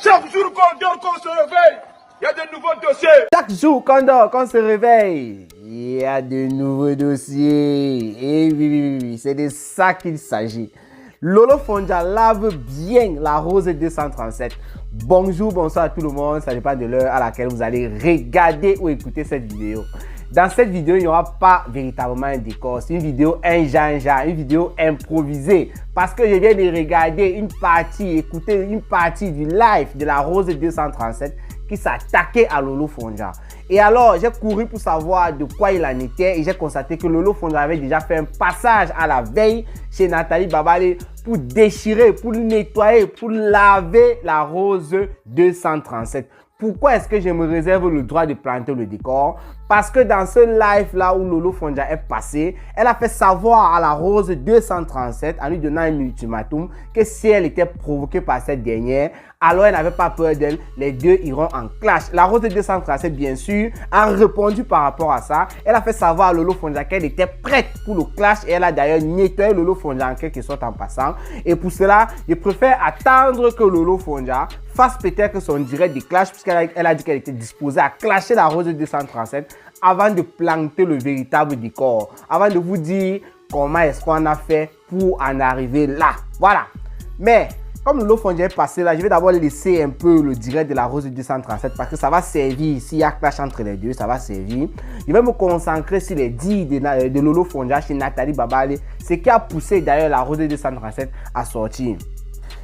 Chaque jour qu'on dort, qu'on se réveille, il y a de nouveaux dossiers. Chaque jour qu'on dort, qu'on se réveille, il y a de nouveaux dossiers. Et oui, c'est de ça qu'il s'agit. Lolo Fonja lave bien la rose 237. Bonjour, bonsoir à tout le monde. Ça dépend de l'heure à laquelle vous allez regarder ou écouter cette vidéo. Dans cette vidéo, il n'y aura pas véritablement un décor. C'est une vidéo une vidéo improvisée. Parce que je viens de regarder écouter une partie du live de la rose 237 qui s'attaquait à Lolo Fonja. Et alors, j'ai couru pour savoir de quoi il en était et j'ai constaté que Lolo Fonja avait déjà fait un passage à la veille chez Nathalie Babale pour déchirer, pour nettoyer, pour laver la rose 237. Pourquoi est-ce que je me réserve le droit de planter le décor? Parce que dans ce live-là où Lolo Fonja est passé, elle a fait savoir à la rose 237, en lui donnant un ultimatum, que si elle était provoquée par cette dernière, alors elle n'avait pas peur d'elle, les deux iront en clash. La rose 237, bien sûr, a répondu par rapport à ça. Elle a fait savoir à Lolo Fonja qu'elle était prête pour le clash et elle a d'ailleurs nettoyé Lolo Fonja en quelque sorte en passant. Et pour cela, je préfère attendre que Lolo Fonja fasse peut-être son direct de clash, puisqu'elle a dit qu'elle était disposée à clasher la rose 237 avant de planter le véritable décor, avant de vous dire comment est-ce qu'on a fait pour en arriver là. Voilà. Mais comme Lolo Fonja est passé là, je vais d'abord laisser un peu le direct de la rose 237 parce que ça va servir, s'il y a clash entre les deux, ça va servir. Je vais me concentrer sur les dires de Lolo Fonja chez Nathalie Babale, ce qui a poussé d'ailleurs la rose 237 à sortir.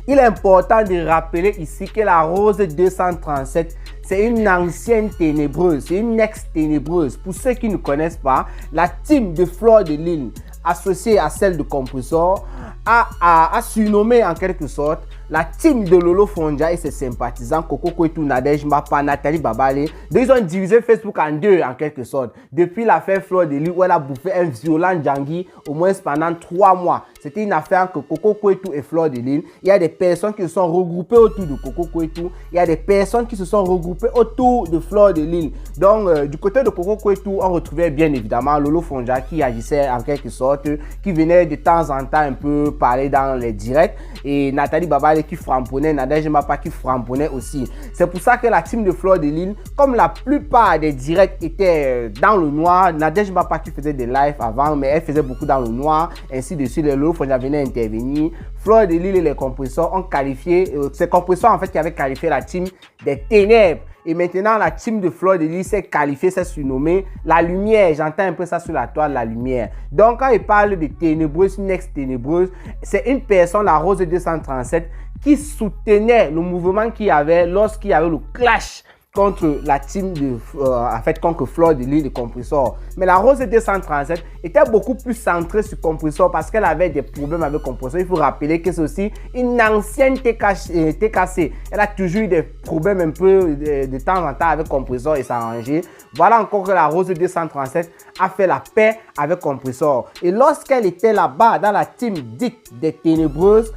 Il est important de rappeler ici que la rose 237, c'est une ancienne ténébreuse, c'est une ex-ténébreuse. Pour ceux qui ne connaissent pas, la team de Fleur de Lune, associée à celle de Compressor, a surnommé en quelque sorte la team de Lolo Fonja et ses sympathisants Coco Kwetu, Nadège Mbapa, Nathalie Babale. Ils ont divisé Facebook en deux en quelque sorte. Depuis l'affaire Fleur de Lune où elle a bouffé un violent Djangui au moins pendant 3 mois. C'était une affaire que Coco Kwetu et Fleur de Lune. Il y a des personnes qui se sont regroupées autour de Coco Kwetu. Il y a des personnes qui se sont regroupées autour de Fleur de Lune. Donc du côté de Coco Kwetu, on retrouvait bien évidemment Lolo Fonja qui agissait en quelque sorte, qui venait de temps en temps un peu parler dans les directs. Et Nathalie Babale qui framponnait, Nadège Mbapa qui framponnait aussi. C'est pour ça que la team de Fleur de Lune, comme la plupart des directs étaient dans le noir, Nadège Mbapa qui faisait des lives avant, mais elle faisait beaucoup dans le noir, ainsi de suite, les Lolo Fonja venaient intervenir. Fleur de Lune et les compresseurs ont qualifié, c'est compresseurs en fait qui avaient qualifié la team des ténèbres. Et maintenant, la team de Fleur de Lune s'est qualifiée, s'est surnommée la lumière. J'entends un peu ça sur la toile, la lumière. Donc, quand il parle de ténébreuse, une ex-ténébreuse, c'est une personne, la rose 237, qui soutenait le mouvement qu'il y avait lorsqu'il y avait le clash contre la team de contre Fleur de Lune de Compressor. Mais la rose 237 était beaucoup plus centrée sur Compressor parce qu'elle avait des problèmes avec Compressor. Il faut rappeler que c'est aussi une ancienne TKC. Elle a toujours eu des problèmes un peu de temps en temps avec Compressor et s'arranger. Voilà encore que la rose 237 a fait la paix avec Compressor. Et lorsqu'elle était là-bas dans la team dite des ténébreuses,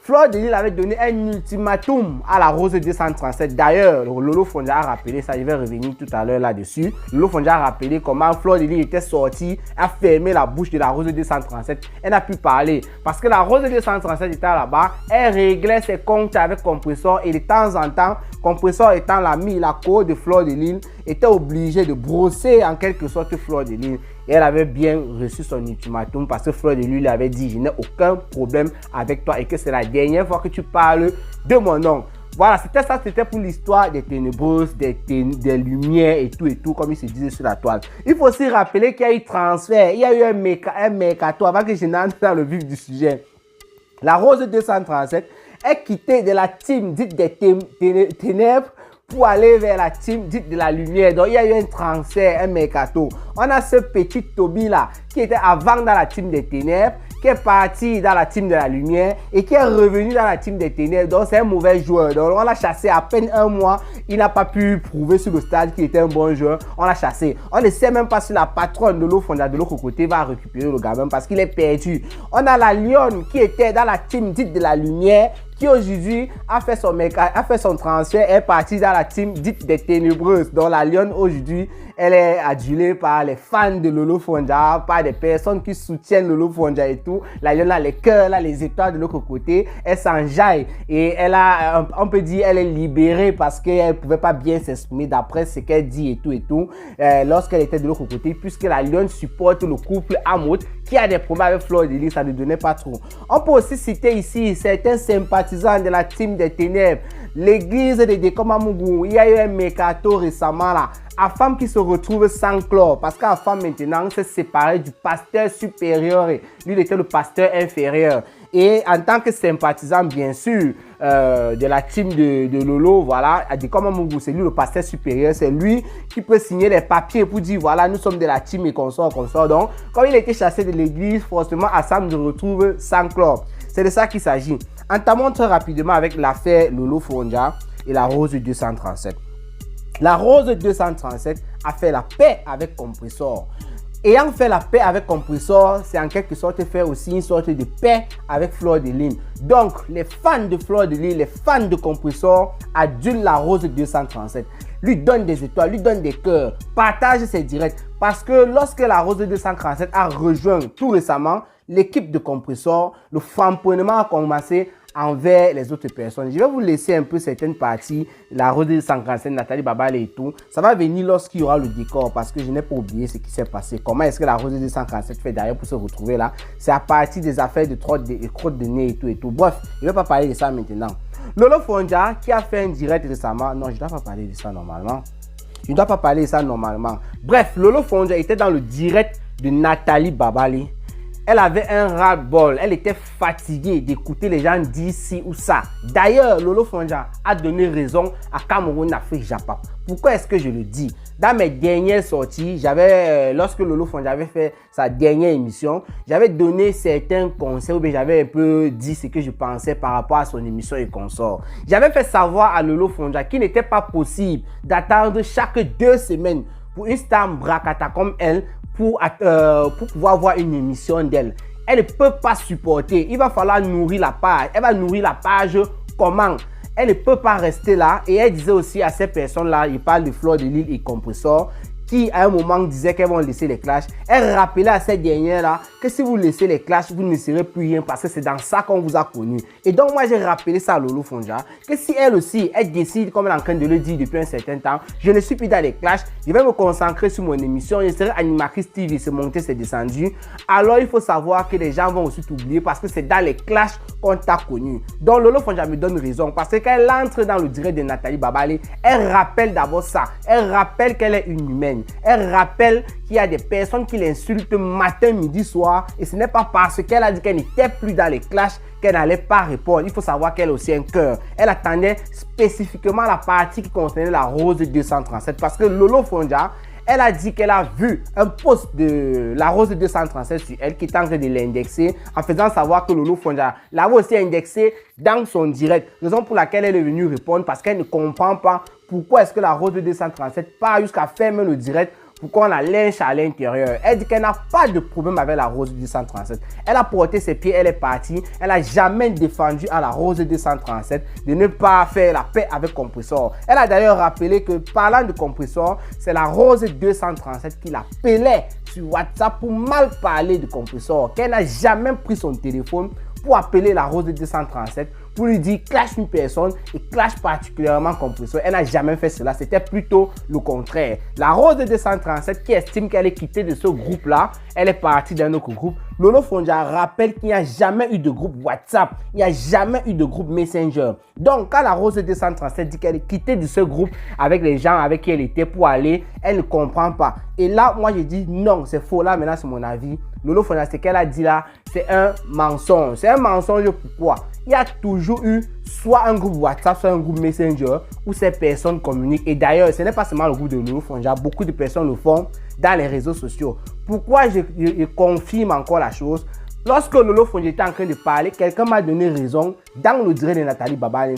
Fleur de Lune avait donné un ultimatum à la rose 237. D'ailleurs, Lolo Fonja a rappelé ça, je vais revenir tout à l'heure là-dessus. Lolo Fonja a rappelé comment Fleur de Lune était sortie, a fermé la bouche de la rose 237. Elle n'a pu parler parce que la rose 237 était là-bas, elle réglait ses comptes avec Compressor et de temps en temps, Compressor étant l'ami, la co de Fleur de Lune, était obligé de brosser en quelque sorte Fleur de Lune. Et elle avait bien reçu son ultimatum parce que Fleur de Lune lui avait dit: je n'ai aucun problème avec toi et que c'est la dernière fois que tu parles de mon nom. Voilà, c'était ça, c'était pour l'histoire des ténébreuses, des lumières et tout, comme il se disait sur la toile. Il faut aussi rappeler qu'il y a eu transfert, il y a eu un mercato avant que je n'entre dans le vif du sujet. La rose 237 est quittée de la team dite des ténèbres pour aller vers la team dite de la lumière. Donc il y a eu un transfert, un mercato. On a ce petit Toby là qui était avant dans la team des ténèbres, qui est parti dans la team de la lumière et qui est revenu dans la team des ténèbres. Donc c'est un mauvais joueur. Donc on l'a chassé à peine 1 mois. Il n'a pas pu prouver sur le stade qu'il était un bon joueur. On l'a chassé. On ne sait même pas si la patronne de Lolo Fonja de l'autre côté va récupérer le gamin parce qu'il est perdu. On a la lionne qui était dans la team dite de la lumière, qui aujourd'hui a fait son transfert, est partie dans la team dite des ténébreuses. Donc la Lionne aujourd'hui, elle est adulée par les fans de Lolo Fonja, par des personnes qui soutiennent Lolo Fonja et tout. La Lionne a les cœurs, là, les étoiles de l'autre côté. Elle s'enjaille et elle a, on peut dire, elle est libérée parce qu'elle pouvait pas bien s'exprimer d'après ce qu'elle dit et tout. Lorsqu'elle était de l'autre côté, puisque la Lionne supporte le couple Amout qui a des problèmes avec Fleur de Lys, ça ne donnait pas trop. On peut aussi citer ici certains sympathisants de la team des ténèbres. L'église de Dekomamougou, il y a eu un mercato récemment là. Afam qui se retrouve sans clore parce qu'Afam maintenant s'est séparé du pasteur supérieur. Lui, il était le pasteur inférieur. Et en tant que sympathisant, bien sûr, de la team de Lolo, voilà, Dekomamougou, c'est lui le pasteur supérieur. C'est lui qui peut signer les papiers pour dire, voilà, nous sommes de la team et qu'on sort. Donc, quand il a été chassé de l'église, forcément, Assam se retrouve sans clore. C'est de ça qu'il s'agit. Entamons très rapidement avec l'affaire Lolo Fonja et la Rose 237. La Rose 237 a fait la paix avec Compressor. Ayant fait la paix avec Compressor, c'est en quelque sorte faire aussi une sorte de paix avec Fleur de Lys. Donc, les fans de Fleur de Lys, les fans de Compressor adulent la Rose 237. Lui donne des étoiles, lui donne des cœurs, partage ses directs. Parce que lorsque la Rose 237 a rejoint tout récemment l'équipe de Compressor, le framponnement a commencé envers les autres personnes. Je vais vous laisser un peu certaines parties, la Rose 247, Nathalie Babale et tout. Ça va venir lorsqu'il y aura le décor parce que je n'ai pas oublié ce qui s'est passé. Comment est-ce que la Rose 247 fait d'ailleurs pour se retrouver là? C'est à partir des affaires de crottes de nez et tout. Bref, je ne vais pas parler de ça maintenant. Lolo Fonja qui a fait un direct récemment. Non, je ne dois pas parler de ça normalement. Je ne dois pas parler de ça normalement. Bref, Lolo Fonja était dans le direct de Nathalie Babale. Elle avait un ras-le-bol. Elle était fatiguée d'écouter les gens dire ci ou ça. D'ailleurs, Lolo Fonja a donné raison à Cameroun, Afrique, Japon. Pourquoi est-ce que je le dis? Dans mes dernières sorties, lorsque Lolo Fonja avait fait sa dernière émission, j'avais donné certains conseils ou bien j'avais un peu dit ce que je pensais par rapport à son émission et consorts. J'avais fait savoir à Lolo Fonja qu'il n'était pas possible d'attendre chaque 2 semaines pour une star bracata comme elle pour pouvoir voir une émission d'elle. Elle ne peut pas supporter. Il va falloir nourrir la page. Elle va nourrir la page comment? Elle ne peut pas rester là. Et elle disait aussi à ces personnes-là, il parle de Fleur de Lys et Compressor, qui à un moment disait qu'elles vont laisser les clashs. Elle rappelait à ces dernières-là que si vous laissez les clashs, vous ne serez plus rien parce que c'est dans ça qu'on vous a connu. Et donc moi j'ai rappelé ça à Lolo Fonja, que si elle aussi, elle décide, comme elle est en train de le dire depuis un certain temps, je ne suis plus dans les clashs, je vais me concentrer sur mon émission, je serai animatrice TV, c'est monté, c'est descendu. Alors il faut savoir que les gens vont aussi t'oublier parce que c'est dans les clashs qu'on t'a connu. Donc Lolo Fonja me donne raison parce que quand elle entre dans le direct de Nathalie Babale, elle rappelle d'abord ça, elle rappelle qu'elle est une humaine. Elle rappelle qu'il y a des personnes qui l'insultent matin, midi, soir. Et ce n'est pas parce qu'elle a dit qu'elle n'était plus dans les clashs qu'elle n'allait pas répondre. Il faut savoir qu'elle a aussi un cœur. Elle attendait spécifiquement la partie qui concernait la Rose 237. Parce que Lolo Fonja, elle a dit qu'elle a vu un post de la Rose 237 sur elle qui est en train de l'indexer en faisant savoir que Lolo Fonja l'avait aussi indexé dans son direct. Raison pour laquelle elle est venue répondre parce qu'elle ne comprend pas pourquoi est-ce que la Rose 237 part jusqu'à fermer le direct. Pourquoi on la lynche à l'intérieur? Elle dit qu'elle n'a pas de problème avec la Rose 237. Elle a porté ses pieds, elle est partie. Elle n'a jamais défendu à la Rose 237 de ne pas faire la paix avec Compressor. Elle a d'ailleurs rappelé que parlant de Compressor, c'est la Rose 237 qui l'appelait sur WhatsApp pour mal parler de Compressor. Qu'elle n'a jamais pris son téléphone pour appeler la Rose 237 pour lui dire clash une personne et clash particulièrement Compressor. Elle n'a jamais fait cela, c'était plutôt le contraire. La Rose 237 qui estime qu'elle est quittée de ce groupe-là, elle est partie d'un autre groupe. Lolo Fonja rappelle qu'il n'y a jamais eu de groupe WhatsApp, il n'y a jamais eu de groupe Messenger. Donc quand la Rose 237 dit qu'elle est quittée de ce groupe avec les gens avec qui elle était pour aller, elle ne comprend pas. Et là, moi je dis non, c'est faux. Là maintenant c'est mon avis. Lolo Fonja, ce qu'elle a dit là, c'est un mensonge. C'est un mensonge pourquoi? Il y a toujours eu soit un groupe WhatsApp, soit un groupe Messenger où ces personnes communiquent. Et d'ailleurs, ce n'est pas seulement le groupe de Lolo Fonja, beaucoup de personnes le font dans les réseaux sociaux. Pourquoi je confirme encore la chose? Lorsque Lolo Fonja était en train de parler, quelqu'un m'a donné raison dans le direct de Nathalie Babale.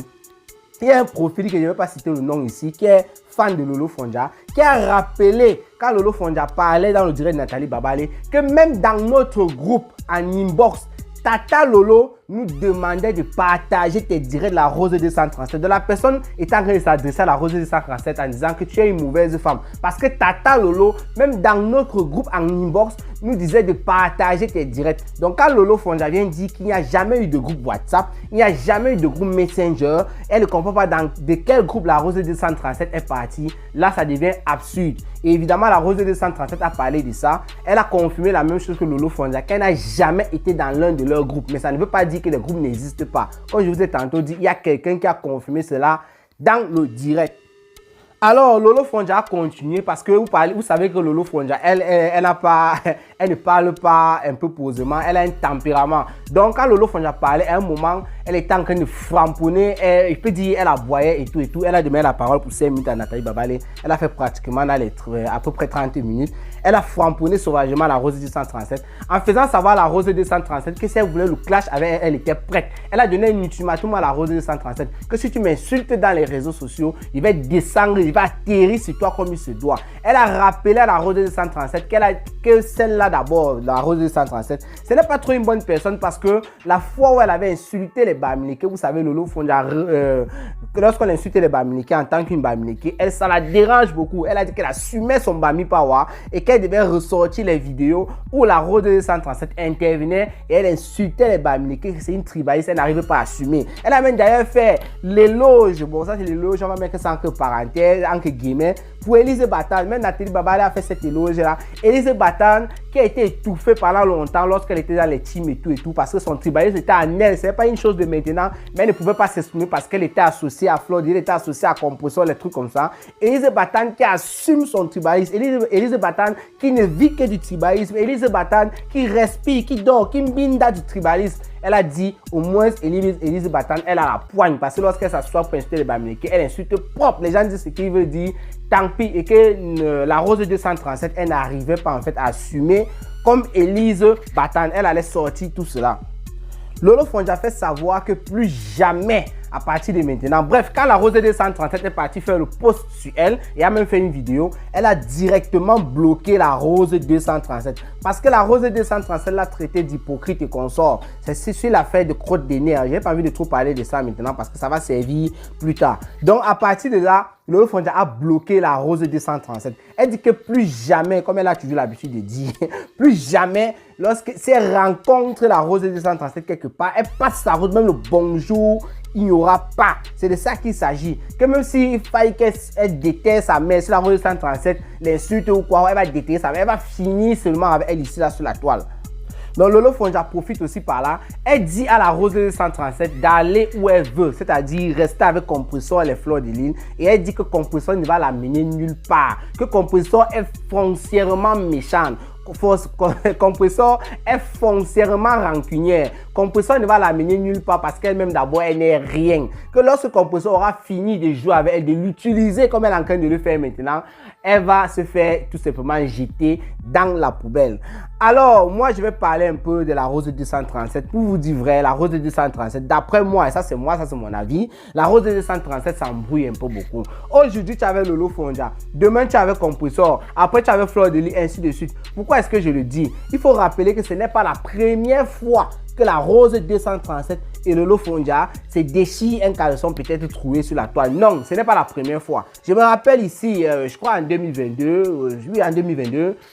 Il y a un profil que je ne vais pas citer le nom ici, qui est fan de Lolo Fonja, qui a rappelé, quand Lolo Fonja parlait dans le direct de Nathalie Babale, que même dans notre groupe en inbox, Tata Lolo nous demandait de partager tes directs de la Rose 237. De la personne étant en train de s'adresser à la Rose 237 en disant que tu es une mauvaise femme. Parce que Tata Lolo, même dans notre groupe en inbox, nous disait de partager tes directs. Donc quand Lolo Fonja vient dire qu'il n'y a jamais eu de groupe WhatsApp, il n'y a jamais eu de groupe Messenger, elle ne comprend pas de quel groupe la Rose 237 est partie. Là, ça devient absurde. Et évidemment, la Rose 237 a parlé de ça. Elle a confirmé la même chose que Lolo Fonja, qu'elle n'a jamais été dans l'un de leurs groupes. Mais ça ne veut pas dire que les groupes n'existent pas. Comme je vous ai tantôt dit, il y a quelqu'un qui a confirmé cela dans le direct. Alors, Lolo Fonja a continué parce que vous savez que Lolo Fonja, elle ne parle pas un peu posément, elle a un tempérament. Donc, quand Lolo Fonja parlait, à un moment, elle était en train de framponner, je peux dire, elle aboyait et tout. Elle a demandé la parole pour 5 minutes à Nathalie Babale. Elle a fait pratiquement à peu près 30 minutes. Elle a framponné sauvagement la Rose 237 en faisant savoir à la Rose 237 que si elle voulait le clash avec elle, elle était prête. Elle a donné un ultimatum à la Rose 237 que si tu m'insultes dans les réseaux sociaux, il va descendre, il va atterrir sur toi comme il se doit. Elle a rappelé à la Rose 237 que celle-là d'abord, la Rose 237, ce n'est pas trop une bonne personne parce que la fois où elle avait insulté les Bamileke, vous savez, Lolo Fonja, lorsqu'on insulte les Bamileke en tant qu'une Bamileke, ça la dérange beaucoup. Elle a dit qu'elle assumait son Bami Power et qu'elle devait ressortir les vidéos où la Rose 237 intervenait et elle insultait les Bamileke, c'est une tribaliste, elle n'arrivait pas à assumer. Elle a même d'ailleurs fait l'éloge, bon ça c'est l'éloge, on va mettre ça en que parenthèse, en que guillemets, pour Élise Batan. Même Nathalie Babale a fait cet éloge là. Élise Batan qui a été étouffée pendant longtemps lorsqu'elle était dans les teams et tout parce que son tribalisme était en elle. Ce n'est pas une chose de maintenant, mais elle ne pouvait pas s'exprimer parce qu'elle était associée à Floride, elle était associée à Composition, les trucs comme ça. Élise Batan qui assume son tribalisme. Élise Batan qui ne vit que du tribalisme. Élise Batan qui respire, qui dort, qui mbinda du tribalisme. Elle a dit, au moins, Élise Batan, elle a la poigne. Parce que lorsqu'elle s'assoit pour insulter les Bamileke, elle insulte propre. Les gens disent ce qu'il veut dire, tant pis. Et que la Rose 237, elle n'arrivait pas en fait à assumer. Comme Élise Batan, elle allait sortir tout cela. Lolo Fonja fait savoir que plus jamais, à partir de maintenant, bref, quand la Rose 237 est partie faire le post sur elle et a même fait une vidéo, elle a directement bloqué la Rose 237 parce que la Rose 237 l'a traité d'hypocrite et consort. C'est sur l'affaire de crotte de nez. J'ai pas envie de trop parler de ça maintenant parce que ça va servir plus tard. Donc à partir de là, Lolo Fonja a bloqué la Rose 237. Elle dit que plus jamais, comme elle a toujours l'habitude de dire, plus jamais, si elle rencontre la Rose 237 quelque part, elle passe sa route, même le bonjour, il n'y aura pas. C'est de ça qu'il s'agit. Que même s'il faille qu'elle déterre sa mère, si la Rose 237 l'insulte ou quoi, elle va déterrer sa mère, elle va finir seulement avec elle ici là sur la toile. Donc Lolo Fonja profite aussi par là. Elle dit à la Rose 237 d'aller où elle veut, c'est-à-dire rester avec Compressor et les fleurs de l'île. Et elle dit que Compressor ne va l'amener nulle part. Que Compressor est foncièrement méchante. Compressor est foncièrement rancunière. Compressor ne va l'amener nulle part parce qu'elle-même d'abord elle n'est rien. Que lorsque Compressor aura fini de jouer avec elle, de l'utiliser comme elle est en train de le faire maintenant, elle va se faire tout simplement jeter dans la poubelle. Alors moi je vais parler un peu de la Rose 237. Pour vous dire vrai, la Rose 237, d'après moi, et ça c'est mon avis, la Rose 237 s'embrouille un peu beaucoup. Aujourd'hui tu avais Lolo Fonja, demain tu avais Compressor, après tu avais Fleur de Lis, ainsi de suite. Pourquoi est-ce que je le dis? Il faut rappeler que ce n'est pas la première fois que la Rose 237 et Lolo Fonja se déchirent un caleçon peut-être trouvé sur la toile. Non, ce n'est pas la première fois. Je me rappelle ici, je crois en 2022,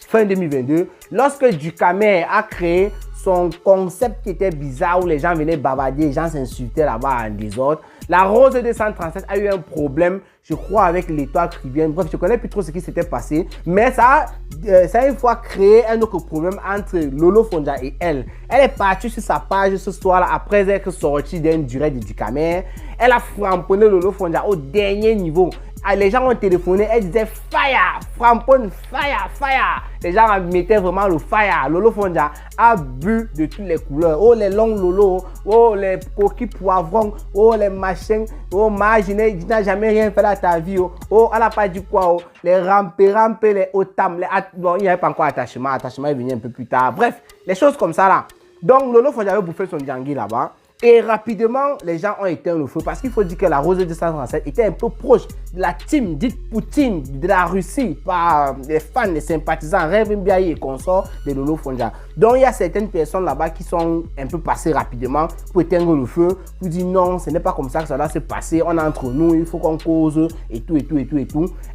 fin 2022, lorsque Ducamer a créé son concept qui était bizarre où les gens venaient bavarder, les gens s'insultaient là-bas en désordre. La Rose 237 a eu un problème, je crois, avec l'étoile caribéenne. Bref, je ne connais plus trop ce qui s'était passé. Mais ça a une fois créé un autre problème entre Lolo Fonja et elle. Elle est partie sur sa page ce soir-là, après être sortie d'un direct de Ducamer. Elle a framponné Lolo Fonja au dernier niveau. Les gens ont téléphoné, elle disait fire, framponne, fire, fire. Les gens mettaient vraiment le fire. Lolo Fonja a bu de toutes les couleurs. Oh les longs Lolo, oh les coquilles poivrons, oh les machins, oh marginés, tu n'as jamais rien fait dans ta vie. Oh, elle n'a pas dit quoi, oh, les rampes, les otam, bon, il n'y avait pas encore attachement est venu un peu plus tard. Bref, les choses comme ça là. Donc Lolo Fonja avait bouffé son djangui là-bas. Et rapidement, les gens ont éteint le feu parce qu'il faut dire que la Rose 237 était un peu proche de la team dite Poutine de la Russie par les fans, les sympathisants, Rev Ndiaye et consorts de Lolo Fonja. Donc il y a certaines personnes là-bas qui sont un peu passées rapidement pour éteindre le feu, pour dire non, ce n'est pas comme ça que ça doit se passer, on est entre nous, il faut qu'on cause et tout.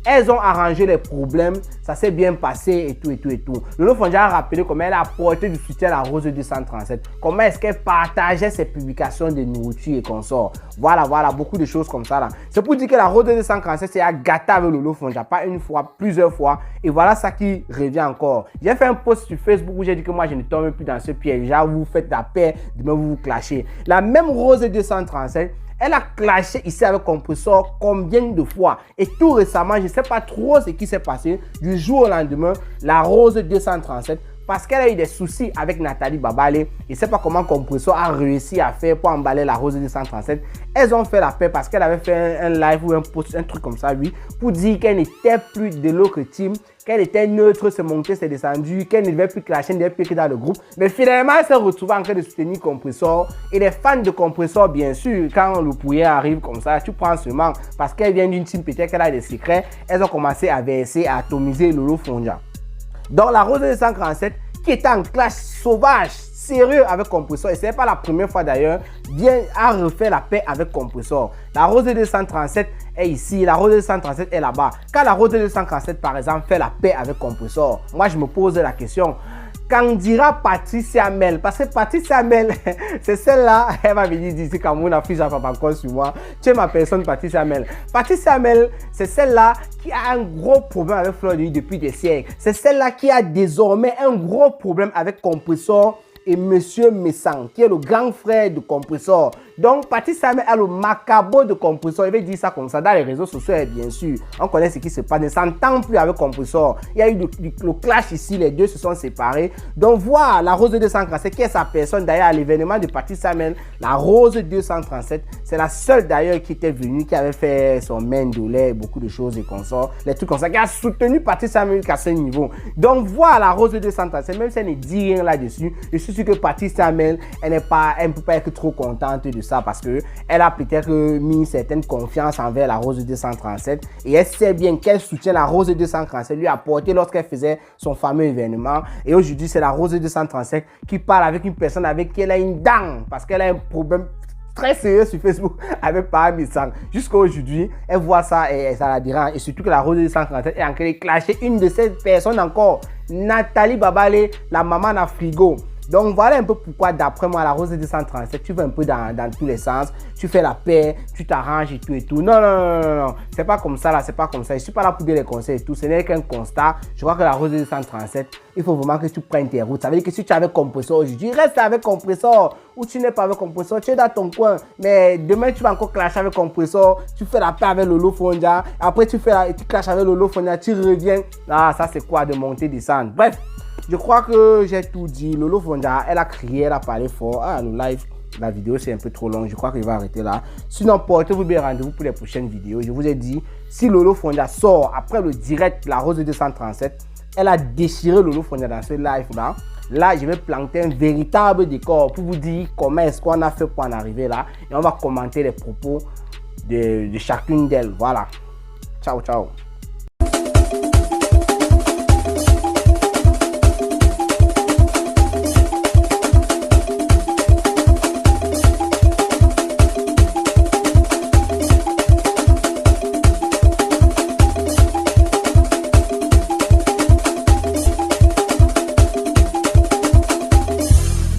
Elles ont arrangé les problèmes, ça s'est bien passé et tout. Lolo Fonja a rappelé comment elle a apporté du soutien à la Rose 237, comment est-ce qu'elle partageait ses publications de nourriture et consorts. Voilà, beaucoup de choses comme ça là. C'est pour dire que la Rose 247 c'est à gâter avec Lolo Fonja, pas une fois, plusieurs fois. Et voilà ça qui revient encore. J'ai fait un post sur Facebook où j'ai dit que moi je ne tombe plus dans ce piège. Genre vous faites la paix, demain vous clashez. La même Rose 237, elle a clashé ici avec Compressor combien de fois? Et tout récemment, je ne sais pas trop ce qui s'est passé. Du jour au lendemain, la Rose 237, parce qu'elle a eu des soucis avec Nathalie Babale, je ne sais pas comment Compressor a réussi à faire pour emballer la Rose 237. Elles ont fait la paix parce qu'elle avait fait un live ou un post, un truc comme ça, oui, pour dire qu'elle n'était plus de l'autre team, qu'elle était neutre, c'est monté, c'est descendu, qu'elle ne devait plus clasher, elle ne devait plus que dans le groupe. Mais finalement, elle s'est retrouvée en train de soutenir Compressor. Et les fans de Compressor, bien sûr, quand le poulet arrive comme ça, tu prends seulement parce qu'elle vient d'une team, peut-être qu'elle a des secrets, elles ont commencé à verser, à atomiser Lolo Fonja. Donc la Rose 247 qui était en clash sauvage, sérieux avec Compressor, et ce n'est pas la première fois d'ailleurs, bien à refaire la paix avec Compressor. La Rose 237 est ici, la Rose 237 est là-bas. Quand la Rose 237 par exemple fait la paix avec Compressor, moi je me pose la question, qu'en dira Patricia Mel? Parce que Patricia Mel, c'est celle-là, elle va venir dire quand mon affiche à papa encore sur moi. Tu es ma personne, Patricia Mel. Patricia Mel, c'est celle-là qui a un gros problème avec Fleur de Lys depuis des siècles. C'est celle-là qui a désormais un gros problème avec Compressor et Monsieur Messang, qui est le grand frère de Compressor. Donc, Patricia Mel a le macabre de Compressor. Il veut dire ça comme ça dans les réseaux sociaux, bien sûr. On connaît ce qui se passe. Ne s'entend plus avec Compressor. Il y a eu le clash ici. Les deux se sont séparés. Donc, voilà la Rose 237, qui est sa personne. D'ailleurs, à l'événement de Patricia Mel, la Rose 237, c'est la seule d'ailleurs qui était venue, qui avait fait son main de lait, beaucoup de choses et consorts. Les trucs comme ça, qui a soutenu Patricia Mel à ce niveau. Donc, voilà la Rose 237, même si elle ne dit rien là-dessus, je suis sûr que Patricia Mel, elle ne peut pas être trop contente de ça parce que elle a peut-être mis certaine confiance envers la Rose 237 et elle sait bien quel soutien la Rose 237 lui a apporté lorsqu'elle faisait son fameux événement. Et aujourd'hui, c'est la Rose 237 qui parle avec une personne avec qui elle a une dent parce qu'elle a un problème très sérieux sur Facebook avec Parmi Sang. Jusqu'à aujourd'hui, elle voit ça et ça la dérange. Et surtout que la Rose 237 est en train de clasher une de ces personnes encore, Nathalie Babale, la maman à frigo. Donc voilà un peu pourquoi d'après moi la Rose 237, tu vas un peu dans tous les sens, tu fais la paix, tu t'arranges et tout. Non, c'est pas comme ça là, c'est pas comme ça. Je suis pas là pour donner les conseils et tout, ce n'est qu'un constat. Je crois que la Rose 237, il faut vraiment que tu prennes tes routes. Ça veut dire que si tu es avec Compressor aujourd'hui, reste avec Compressor. Ou tu n'es pas avec Compressor, tu es dans ton coin. Mais demain tu vas encore clasher avec Compressor, tu fais la paix avec Lolo Fonja, après tu clashes avec Lolo Fonja, tu reviens. Ah, ça c'est quoi de monter, descendre. Bref. Je crois que j'ai tout dit. Lolo Fonja, elle a crié, elle a parlé fort. Ah, le live, la vidéo c'est un peu trop long. Je crois que je vais arrêter là. Sinon, portez-vous bien rendez-vous pour les prochaines vidéos. Je vous ai dit, si Lolo Fonja sort après le direct, la Rose 237, elle a déchiré Lolo Fonja dans ce live là. Là, je vais planter un véritable décor pour vous dire comment est-ce qu'on a fait pour en arriver là. Et on va commenter les propos de chacune d'elles. Voilà. Ciao, ciao.